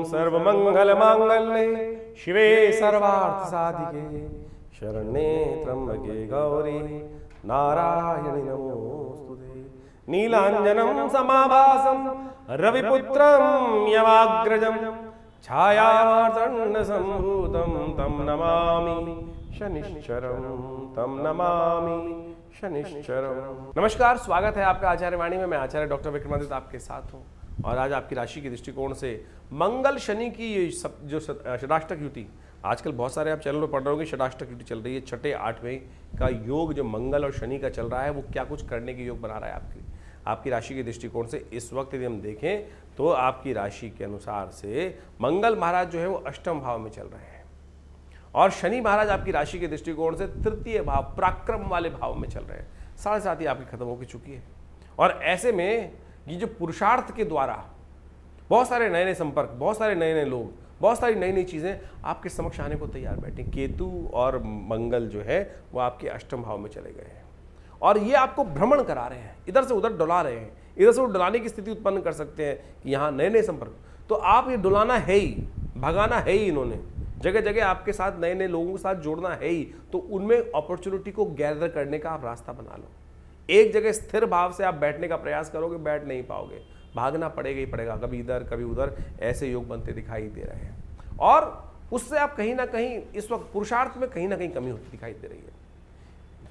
सर्वमंगलमांगल्ये शिवे सर्वार्थसाधिके शरण्ये त्र्यंबके गौरी नारायणि नमोस्तुते। नीलांजनं समाभासं रविपुत्रं यमाग्रजं छायामार्तण्डसम्भूतं तं नमामि शनिश्चरं नमस्कार, स्वागत है आपका आचार्य वाणी में। मैं आचार्य डॉक्टर विक्रमादित्य आपके साथ हूँ और आज आपकी राशि के दृष्टिकोण से मंगल शनि की जो षडाष्टक युति, आजकल बहुत सारे आप चैनल पर पढ़ रहे होंगे, षडाष्टक युति चल रही है। छठे आठवें का योग जो मंगल और शनि का चल रहा है वो क्या कुछ करने के योग बना रहा है आपकी राशि के दृष्टिकोण से। इस वक्त यदि हम देखें तो आपकी राशि के अनुसार से मंगल महाराज जो है वो अष्टम भाव में चल रहे हैं और शनि महाराज आपकी राशि के दृष्टिकोण से तृतीय भाव पराक्रम वाले भाव में चल रहे हैं। 7:30 आपकी खत्म होकर चुकी है और ऐसे में ये जो पुरुषार्थ के द्वारा बहुत सारे नए नए संपर्क, बहुत सारे नए नए लोग, बहुत सारी नई नई चीज़ें आपके समक्ष आने को तैयार बैठे। केतु और मंगल जो है वो आपके अष्टम भाव में चले गए हैं और ये आपको भ्रमण करा रहे हैं, इधर से उधर डुला रहे हैं, इधर से उधर डुलाने की स्थिति उत्पन्न कर सकते हैं कि यहाँ नए नए संपर्क। तो आप ये डुलाना है ही, भगाना है ही, इन्होंने जगह जगह आपके साथ नए नए लोगों के साथ जोड़ना है ही। तो उनमें अपॉर्चुनिटी को गैदर करने का आप रास्ता बना लो। एक जगह स्थिर भाव से आप बैठने का प्रयास करोगे, बैठ नहीं पाओगे, भागना पड़ेगा ही पड़ेगा, कभी इधर कभी उधर, ऐसे योग बनते दिखाई दे रहे हैं और उससे आप कहीं ना कहीं इस वक्त पुरुषार्थ में कहीं ना कहीं कमी होती दिखाई दे रही है।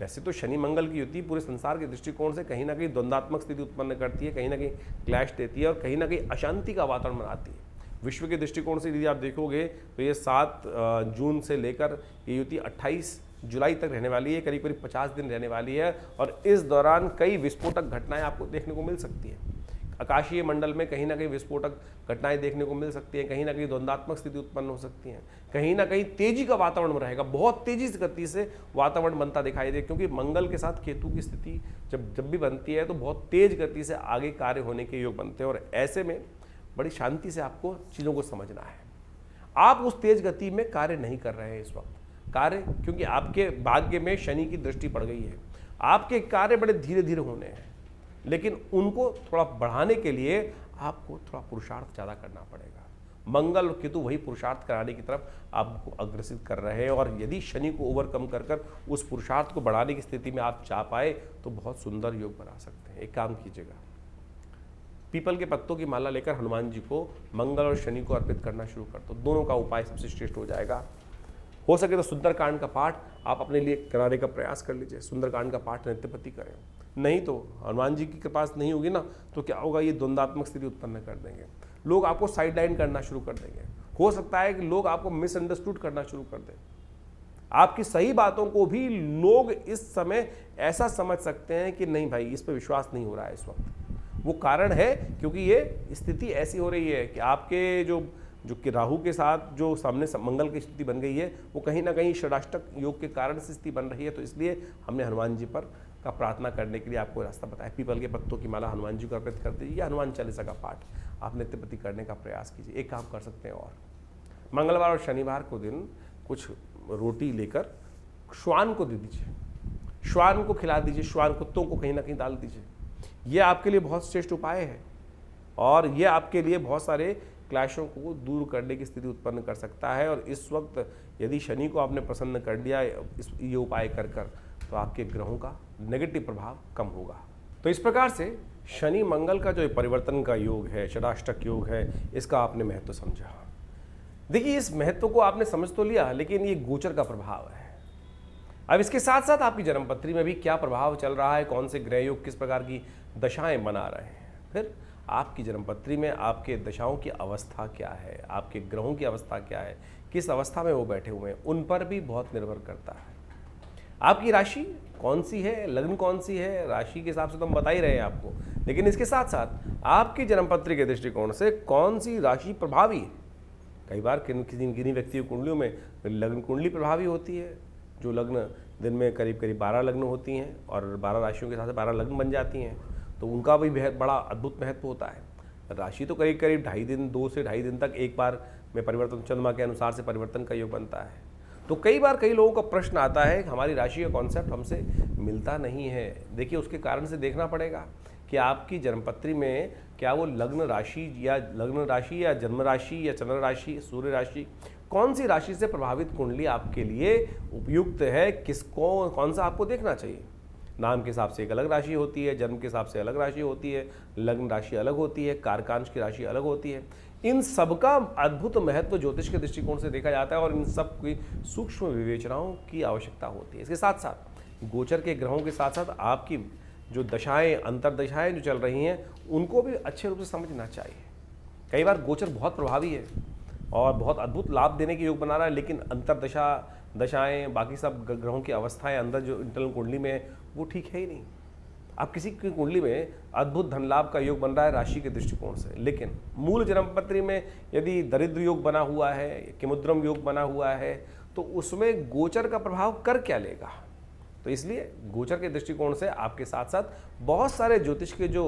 वैसे तो शनि मंगल की युति पूरे संसार के दृष्टिकोण से कहीं ना कहीं द्वंद्वात्मक स्थिति उत्पन्न करती है, कहीं ना कहीं क्लैश देती है और कहीं ना कहीं अशांति का वातावरण बनाती है। विश्व के दृष्टिकोण से यदि आप देखोगे तो ये 7 जून से लेकर ये युति 28 जुलाई तक रहने वाली है, करीब करीब 50 दिन रहने वाली है और इस दौरान कई विस्फोटक घटनाएं आपको देखने को मिल सकती है। आकाशीय मंडल में कहीं ना कहीं विस्फोटक घटनाएं देखने को मिल सकती हैं, कहीं ना कहीं द्वंद्वात्मक स्थिति उत्पन्न हो सकती हैं, कहीं ना कहीं तेजी का वातावरण रहेगा, बहुत तेजी से गति से वातावरण बनता दिखाई दे, क्योंकि मंगल के साथ केतु की स्थिति जब भी बनती है तो बहुत तेज गति से आगे कार्य होने के योग बनते हैं और ऐसे में बड़ी शांति से आपको चीज़ों को समझना है। आप उस तेज गति में कार्य नहीं कर रहे हैं इस वक्त कार्य, क्योंकि आपके भाग्य में शनि की दृष्टि पड़ गई है। आपके कार्य बड़े धीरे धीरे होने हैं, लेकिन उनको थोड़ा बढ़ाने के लिए आपको थोड़ा पुरुषार्थ ज़्यादा करना पड़ेगा। मंगल और केतु वही पुरुषार्थ कराने की तरफ आपको अग्रसित कर रहे हैं और यदि शनि को ओवरकम कर उस पुरुषार्थ को बढ़ाने की स्थिति में आप जा पाए तो बहुत सुंदर योग बना सकते हैं। एक काम कीजिएगा, पीपल के पत्तों की माला लेकर हनुमान जी को मंगल और शनि को अर्पित करना शुरू कर दो। दोनों का उपाय सबसे श्रेष्ठ हो जाएगा। हो सके तो सुंदरकांड का पाठ आप अपने लिए कराने का प्रयास कर लीजिए। सुंदरकांड का पाठ नित्यपति करें, नहीं तो हनुमान जी की कृपा नहीं होगी ना तो क्या होगा, ये द्वंद्वात्मक स्थिति उत्पन्न कर देंगे। लोग आपको साइडलाइन करना शुरू कर देंगे। हो सकता है कि लोग आपको मिसअंडरस्टूड करना शुरू कर दें। आपकी सही बातों को भी लोग इस समय ऐसा समझ सकते हैं कि नहीं भाई, इस पर विश्वास नहीं हो रहा है इस वक्त। वो कारण है क्योंकि ये स्थिति ऐसी हो रही है कि आपके जो कि राहु के साथ जो सामने मंगल की स्थिति बन गई है वो कहीं ना कहीं षडाष्टक योग के कारण से स्थिति बन रही है। तो इसलिए हमने हनुमान जी पर का प्रार्थना करने के लिए आपको रास्ता बताया। पीपल के पत्तों की माला हनुमान जी को अर्पित कर दीजिए या हनुमान चालीसा का पाठ आप नित्यपति करने का प्रयास कीजिए। एक काम कर सकते हैं और मंगलवार और शनिवार को दिन कुछ रोटी लेकर श्वान को दे दीजिए, श्वान को खिला दीजिए, श्वान कुत्तों को कहीं ना कहीं डाल दीजिए। ये आपके लिए बहुत श्रेष्ठ उपाय है और ये आपके लिए बहुत सारे क्लैशों को दूर करने की स्थिति उत्पन्न कर सकता है। और इस वक्त यदि शनि को आपने प्रसन्न कर दिया ये उपाय कर तो आपके ग्रहों का नेगेटिव प्रभाव कम होगा। तो इस प्रकार से शनि मंगल का जो परिवर्तन का योग है, षडाष्टक योग है, इसका आपने महत्व समझा। देखिए, इस महत्व को आपने समझ तो लिया, लेकिन ये गोचर का प्रभाव है। अब इसके साथ साथ आपकी जन्मपत्री में भी क्या प्रभाव चल रहा है, कौन से ग्रह योग किस प्रकार की दशाएं बना रहे हैं, फिर आपकी जन्मपत्री में आपके दशाओं की अवस्था क्या है, आपके ग्रहों की अवस्था क्या है, किस अवस्था में वो बैठे हुए हैं, उन पर भी बहुत निर्भर करता है। आपकी राशि कौन सी है, लग्न कौन सी है, राशि के हिसाब से तो हम बता ही रहे हैं आपको, लेकिन इसके साथ साथ आपकी जन्मपत्री के दृष्टिकोण से कौन सी राशि प्रभावी है। कई बार किन्हीं व्यक्तियों कुंडलियों में लग्न कुंडली प्रभावी होती है, जो लग्न दिन में करीब करीब 12 लग्न होती हैं और 12 राशियों के साथ 12 लग्न बन जाती हैं, तो उनका भी बेहद बड़ा अद्भुत महत्व होता है। राशि तो करीब करीब 2 से ढाई दिन तक एक बार में परिवर्तन, चंद्रमा के अनुसार से परिवर्तन का योग बनता है। तो कई बार कई लोगों का प्रश्न आता है कि हमारी राशि का कॉन्सेप्ट हमसे मिलता नहीं है। देखिए, उसके कारण से देखना पड़ेगा कि आपकी जन्मपत्री में क्या वो लग्न राशि या जन्म राशि या चंद्र राशि, सूर्य राशि, कौन सी राशि से प्रभावित कुंडली आपके लिए उपयुक्त है, किसको कौन सा आपको देखना चाहिए। नाम के हिसाब से एक अलग राशि होती है, जन्म के हिसाब से अलग राशि होती है, लग्न राशि अलग होती है, कारकांश की राशि अलग होती है। इन सब का अद्भुत महत्व ज्योतिष के दृष्टिकोण से देखा जाता है और इन सब की सूक्ष्म विवेचनाओं की आवश्यकता होती है। इसके साथ साथ गोचर के ग्रहों के साथ साथ आपकी जो दशाएं, अंतरदशाएं जो चल रही हैं, उनको भी अच्छे रूप से समझना चाहिए। कई बार गोचर बहुत प्रभावी है और बहुत अद्भुत लाभ देने के योग बना रहा है, लेकिन अंतरदशा, दशाएं, बाकी सब ग्रहों की अवस्थाएं अंदर जो इंटरनल कुंडली में है वो ठीक है ही नहीं। अब किसी की कुंडली में अद्भुत धन लाभ का योग बन रहा है राशि के दृष्टिकोण से, लेकिन मूल जन्मपत्री में यदि दरिद्र योग बना हुआ है, किमुद्रम योग बना हुआ है, तो उसमें गोचर का प्रभाव कर क्या लेगा। तो इसलिए गोचर के दृष्टिकोण से आपके साथ साथ बहुत सारे ज्योतिष के जो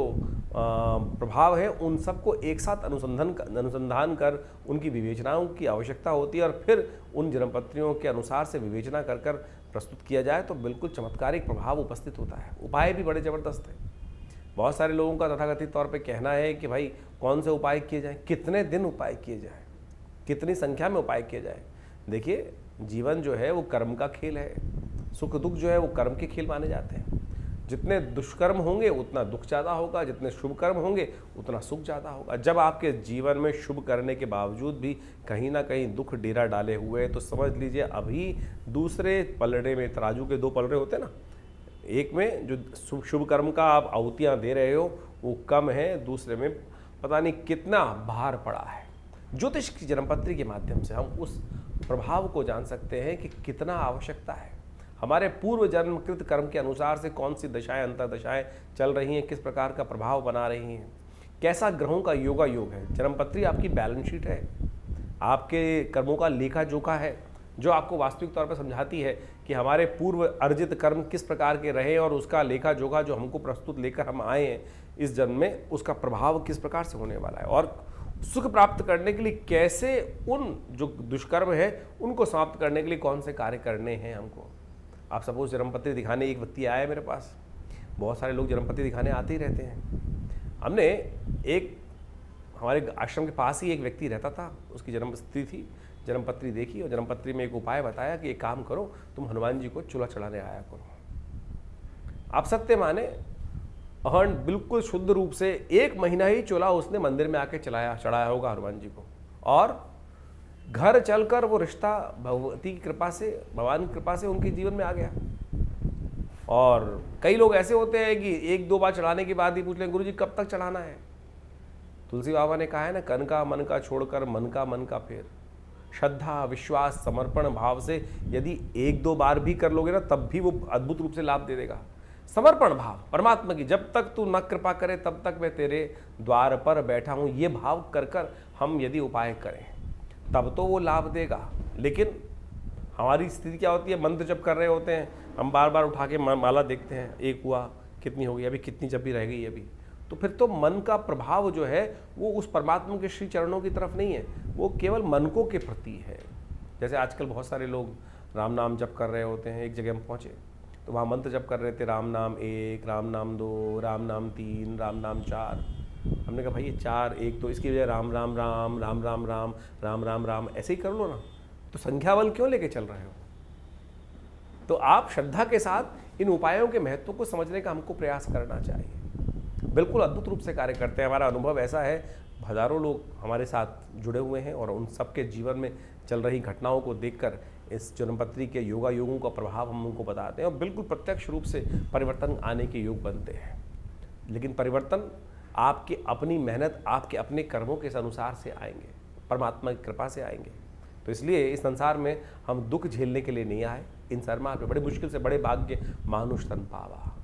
प्रभाव है उन सबको एक साथ अनुसंधान कर उनकी विवेचनाओं की आवश्यकता होती है और फिर उन जन्मपत्रियों के अनुसार से विवेचना कर कर प्रस्तुत किया जाए तो बिल्कुल चमत्कारिक प्रभाव उपस्थित होता है। उपाय भी बड़े ज़बरदस्त हैं। बहुत सारे लोगों का तथाकथित तौर पे कहना है कि भाई कौन से उपाय किए जाएं, कितने दिन उपाय किए जाएं, कितनी संख्या में उपाय किए जाएं। देखिए, जीवन जो है वो कर्म का खेल है, सुख दुख जो है वो कर्म के खेल माने जाते हैं। जितने दुष्कर्म होंगे उतना दुख ज़्यादा होगा, जितने शुभ कर्म होंगे उतना सुख ज़्यादा होगा। जब आपके जीवन में शुभ करने के बावजूद भी कहीं ना कहीं दुख डेरा डाले हुए हैं तो समझ लीजिए अभी दूसरे पलड़े में, तराजू के दो पलड़े होते हैं ना, एक में जो शुभ कर्म का आप आहुतियाँ दे रहे हो वो कम है, दूसरे में पता नहीं कितना भार पड़ा है। ज्योतिष की जन्मपत्री के माध्यम से हम उस प्रभाव को जान सकते हैं कि कितना आवश्यकता है। हमारे पूर्व जन्मकृत कर्म के अनुसार से कौन सी दशाएं, अंतरदशाएं चल रही हैं, किस प्रकार का प्रभाव बना रही हैं, कैसा ग्रहों का योगा योग है। जन्मपत्री आपकी बैलेंस शीट है, आपके कर्मों का लेखा जोखा है, जो आपको वास्तविक तौर पर समझाती है कि हमारे पूर्व अर्जित कर्म किस प्रकार के रहे और उसका लेखा जोखा जो हमको प्रस्तुत लेकर हम आए हैं इस जन्म में, उसका प्रभाव किस प्रकार से होने वाला है और सुख प्राप्त करने के लिए कैसे उन जो दुष्कर्म है उनको समाप्त करने के लिए कौन से कार्य करने हैं हमको। आप सपोज जन्मपत्री दिखाने एक व्यक्ति आया है मेरे पास, बहुत सारे लोग जन्मपत्री दिखाने आते ही रहते हैं। हमने एक हमारे आश्रम के पास ही एक व्यक्ति रहता था, उसकी जन्मपत्री थी, जन्मपत्री देखी और जन्मपत्री में एक उपाय बताया कि एक काम करो, तुम हनुमान जी को चूल्हा चढ़ाने आया करो। आप सत्य माने, अहन बिल्कुल शुद्ध रूप से 1 महीना ही चूल्हा उसने मंदिर में आके चढ़ाया होगा हनुमान जी को, और घर चलकर वो रिश्ता भगवती की कृपा से, भगवान की कृपा से उनके जीवन में आ गया। और कई लोग ऐसे होते हैं कि 1-2 बार चढ़ाने के बाद ही पूछ लें, गुरुजी कब तक चढ़ाना है। तुलसी बाबा ने कहा है ना, कन का मन का छोड़कर मन का फेर। श्रद्धा, विश्वास, समर्पण भाव से यदि 1-2 बार भी कर लोगे ना, तब भी वो अद्भुत रूप से लाभ दे देगा। समर्पण भाव परमात्मा की, जब तक तू न कृपा करे तब तक मैं तेरे द्वार पर बैठा हूँ, ये भाव कर कर हम यदि उपाय करें तब तो वो लाभ देगा। लेकिन हमारी स्थिति क्या होती है, मंत्र जब कर रहे होते हैं हम बार बार उठा के माला देखते हैं, एक हुआ, कितनी हो गई, अभी कितनी जब भी रह गई अभी, तो फिर तो मन का प्रभाव जो है वो उस परमात्मा के श्री चरणों की तरफ नहीं है, वो केवल मनकों के प्रति है। जैसे आजकल बहुत सारे लोग राम नाम जप कर रहे होते हैं, एक जगह हम पहुँचे तो वहाँ मंत्र जप कर रहे थे, राम नाम 1, राम नाम 2, राम नाम 3, राम नाम 4। हमने कहा भाई ये 4, 1 तो इसकी वजह राम राम राम, राम राम राम, राम राम राम ऐसे ही कर लो ना, तो संख्या बल क्यों लेके चल रहे हो। तो आप श्रद्धा के साथ इन उपायों के महत्व को समझने का हमको प्रयास करना चाहिए। बिल्कुल अद्भुत रूप से कार्य करते हैं। हमारा अनुभव ऐसा है, हजारों लोग हमारे साथ जुड़े हुए हैं और उन सबके जीवन में चल रही घटनाओं को देखकर इस जन्मपत्री के योगा योगों का प्रभाव हम उनको बताते हैं और बिल्कुल प्रत्यक्ष रूप से परिवर्तन आने के योग बनते हैं। लेकिन परिवर्तन आपकी अपनी मेहनत, आपके अपने कर्मों के अनुसार से आएंगे, परमात्मा की कृपा से आएंगे। तो इसलिए इस संसार में हम दुख झेलने के लिए नहीं आए, इन सरमार पे बड़े मुश्किल से बड़े भाग्य मानुष तन पावा।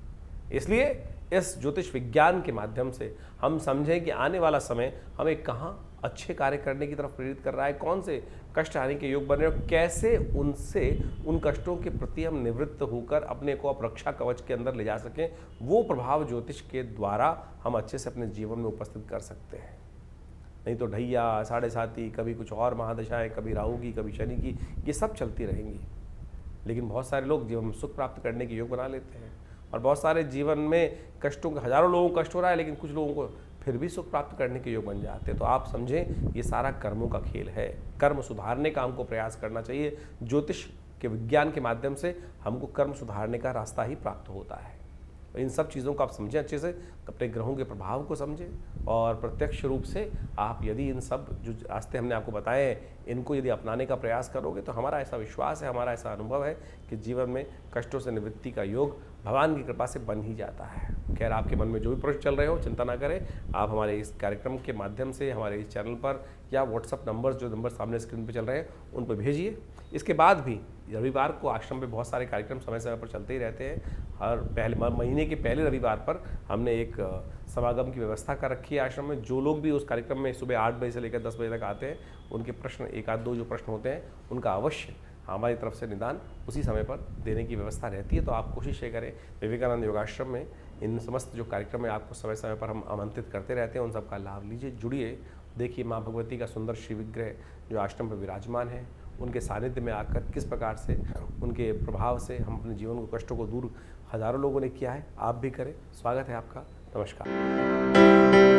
इसलिए इस ज्योतिष विज्ञान के माध्यम से हम समझें कि आने वाला समय हमें कहाँ अच्छे कार्य करने की तरफ प्रेरित कर रहा है, कौन से कष्ट आने के योग बन रहे हैं, कैसे उनसे उन कष्टों के प्रति हम निवृत्त होकर अपने को रक्षा कवच के अंदर ले जा सकें। वो प्रभाव ज्योतिष के द्वारा हम अच्छे से अपने जीवन में उपस्थित कर सकते हैं। नहीं तो ढैया, साढ़े साती, कभी कुछ और महादशाएं, कभी राहु की, कभी शनि की, ये सब चलती रहेंगी। लेकिन बहुत सारे लोग जीवन में सुख प्राप्त करने के योग बना लेते हैं और बहुत सारे जीवन में कष्टों, हजारों लोगों को कष्ट हो रहा है, लेकिन कुछ लोगों को फिर भी सुख प्राप्त करने के योग बन जाते हैं। तो आप समझें, ये सारा कर्मों का खेल है। कर्म सुधारने का हमको प्रयास करना चाहिए। ज्योतिष के विज्ञान के माध्यम से हमको कर्म सुधारने का रास्ता ही प्राप्त होता है। इन सब चीज़ों को आप समझें अच्छे से, अपने ग्रहों के प्रभाव को समझें और प्रत्यक्ष रूप से आप यदि इन सब जो रास्ते हमने आपको बताए हैं, इनको यदि अपनाने का प्रयास करोगे तो हमारा ऐसा विश्वास है, हमारा ऐसा अनुभव है कि जीवन में कष्टों से निवृत्ति का योग भगवान की कृपा से बन ही जाता है। खैर, आपके मन में जो भी प्रश्न चल रहे हो, चिंता ना करें, आप हमारे इस कार्यक्रम के माध्यम से हमारे इस चैनल पर या व्हाट्सअप नंबर्स, जो नंबर सामने स्क्रीन पर चल रहे हैं, उन पर भेजिए। इसके बाद भी रविवार को आश्रम में बहुत सारे कार्यक्रम समय समय पर चलते ही रहते हैं। हर महीने के पहले रविवार पर हमने एक समागम की व्यवस्था कर रखी है आश्रम में। जो लोग भी उस कार्यक्रम में सुबह 8 बजे से लेकर 10 बजे तक आते हैं, उनके प्रश्न, एक आध दो जो प्रश्न होते हैं, उनका अवश्य हमारी तरफ से निदान उसी समय पर देने की व्यवस्था रहती है। तो आप कोशिश ये करें, विवेकानंद योगाश्रम में इन समस्त जो कार्यक्रम है आपको समय समय पर हम आमंत्रित करते रहते हैं, उन सब का लाभ लीजिए, जुड़िए। देखिए माँ भगवती का सुंदर श्री विग्रह जो आश्रम पर विराजमान है, उनके सानिध्य में आकर किस प्रकार से उनके प्रभाव से हम अपने जीवन को, कष्टों को दूर हजारों लोगों ने किया है, आप भी करें। स्वागत है आपका। नमस्कार।